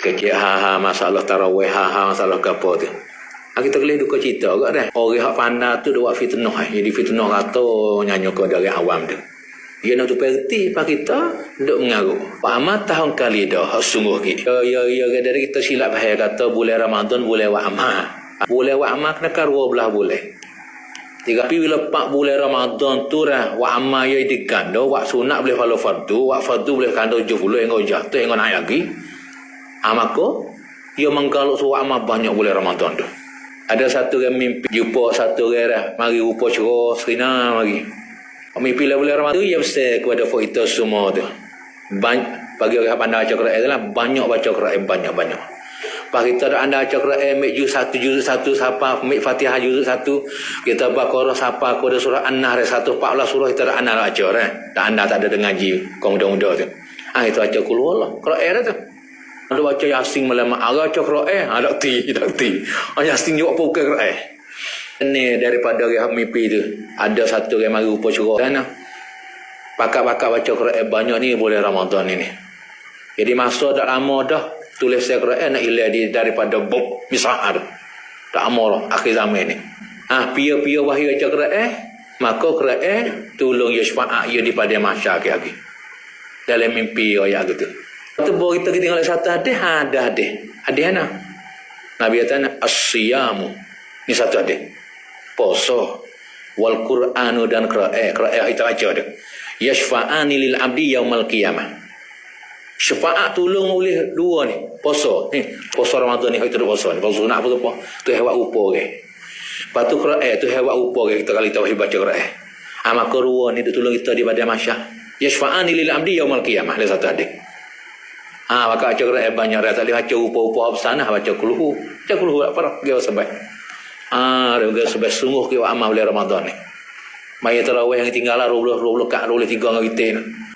Kecil masalah tarawih, masalah apa tu. Kita boleh duka cerita kat dah. Orang hak pandai tu dia buat fitnah. Jadi fitnah kata nyanyi ke dari awam tu. Dia nak tu perti pak kita duk mengaruh. Pak Ahmad tahun kali dah sungguh kita. Ya dari kita silap bahaya kata bulan Ramadan bulan wa amal. Bulan wa amal kena karwa belah boleh. Tapi bila 4 bulan Ramadan tu dah wa amal ya digando, wa sunat boleh follow fardu, wa fardu boleh kando 70 engko jatuh engko naik lagi. Amako dia menggaluk surat amal banyak bulan Ramadan tu. Ada satu orang mimpi jumpa satu orang dah mari rupa cerah serina mari. Mimpi lah bulan Ramadan tu dia mesti kepada kita semua tu. Bagi orang pandai baca Quran lah banyak baca Quran banyak. Pas kita ada anda baca Quran juz 1 siapa ambil Fatihah juz 1 kita Baqarah siapa kepada surah An-Nahl 114 surah kita ada anda baca kan. Tak anda tak ada ngaji kau muda-muda tu. Itu baca qul huwallah Quran tu. Ada baca Yasin malam baca Quran ada ti. Yasin juga pakai Quran. Ni daripada orang mimpi tu ada satu orang mari rupa cerah sana. Pakak-pakak baca Quran banyak ni boleh Ramadan ni. Jadi masa dah lama dah tulis Quran nak ilah daripada buk misah tu. Tak lama akhir zaman ni. Pia-pia wahyu baca Quran maka Quran tolong ya syafaat ya daripada masyarakat lagi. Dalam mimpi ayat gitu. Tu baru kita tengok satu hadis ada hadis. Hadis mana? Nabi kata as-siyamu. Ni satu hadis. Puasa wal Qur'anu dan Quran kita baca tu. Yashfa'ani lil abdi yaumal qiyamah. Syafaat tolong oleh dua ni. Puasa. Ni puasa Ramadan ni kita puasa ni. Puasa sunat apa? Tu hewan upo ke. Lepas tu Quran tu hewan upo ke kita kali tauhid baca Quran. Maka dua ni tolong kita di pada masyarakat. Yashfa'ani lil abdi yaumal qiyamah. Ada satu hadis. Maka baca Quran banyak dah tak boleh baca upa-upa sana baca kulhu. Baca kulhu tak parah dia sebab. Dia sebab sungguh ke amal bulan Ramadan ni. Mai tarawih yang tinggal 20 kat 23 dengan kita.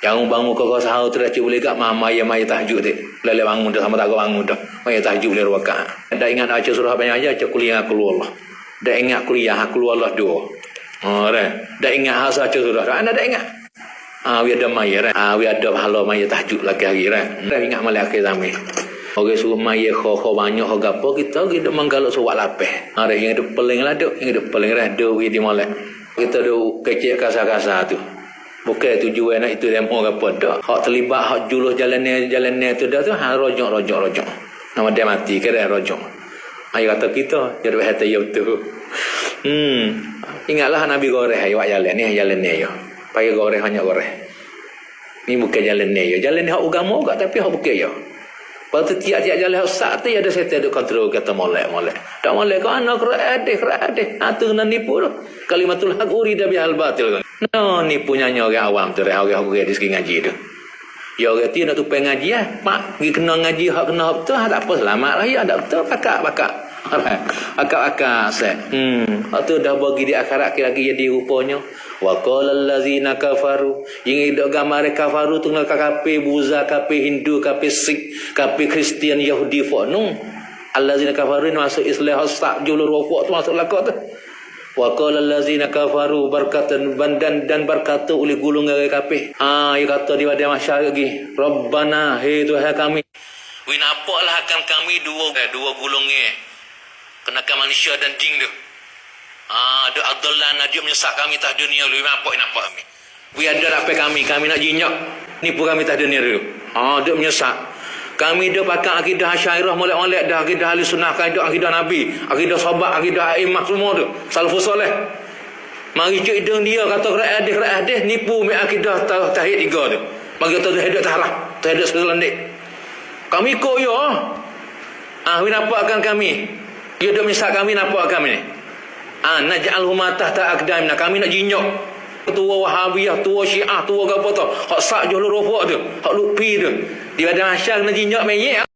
Yang bangun kau sahur tu dah boleh kat mai tahajud tu. Lele bangun dah sama tak bangun dah. Mai tahajud boleh rakaat. Dah ingat baca surah banyak aja baca kuliah qul Allah. Dah ingat kuliah qul Allah 2. Dah ingat hasa baca surah. Anda dah ingat. We ada maya we ada pahala maya tahajud lagi hari ingat malam akhir zaman. Orang suruh maya kho banyak kho gapo kita menggalak suat lapeh. Yang hidup paling lah duk, yang hidup paling duk di malam. Kita duk kecil kasar-kasar tu. Bukan tujuan nak itu demo gapo dak. Hak terlibat hak juluh jalan ni tu dah tu rojok. Nama dia mati kira rojok. Ayo kata kita jadi hati ya betul. Ingatlah Nabi goreh awak jalan ni yo. Pagi goreh hanya goreh. Ni bukan jalan ni. Jalan ni hak agama juga tapi hak bukan ya. Lepas tu tiap-tiap jalan hak sat tu ada setan duk kontrol kata molek. Tak molek kau anak keradeh. Tu kena nipu tu. Kalimatul haq urida bihal batil. No nipu nyanyi orang awam tu orang di segi ngaji tu. Ya orang tu nak tupai ngaji Pak pergi kena ngaji hak kena hak betul tak apa selamat lah ya tak betul pakak. Akak-akak set. Tu dah bagi di akhirat lagi jadi rupanya. Wa qala allazina kafaru. Yang dak gambar kafaru tu ngak kape Buddha, kape Hindu, kape Sikh, kape Kristian, Yahudi fonu. Allazina kafaru ni masuk Islam hak julur wafak tu masuk lakot tu. Wa qala allazina kafaru barkatan dan berkata oleh gulungan kape. Ya kata di pada masyarakat lagi. Rabbana hai Tuhan kami. We nampaklah akan kami dua gulungan. Kenakan manusia dan jin tu. Ada Abdullah Najib menyesak kami tah dunia lu nampak kami. We ada apa kami nak jinyak. Nipu kami tah dunia dulu. Dia menyesak. Kami dia pakai akidah Asy'ariyah molek-molek dah akidah Ahli Sunnah, akidah Nabi, akidah sahabat, akidah a'immah semua tu. Salafus soleh. Mari cik hidung dia kata hadis nipu akidah tauhid 3 tu. Bagi kata tauhid tarah, tauhid selendik. Kami kok ya. We nampakkan kami. Dia dah misal kami nampak kami ni. Naj'alhu ma tahta aqdamina. Kami nak jinyok tua Wahabiyah, tua Syiah, tua apa tu. Hak sak jual rofak tu. Hak lupi tu. Di badan masyarakat nak jinyok menyek.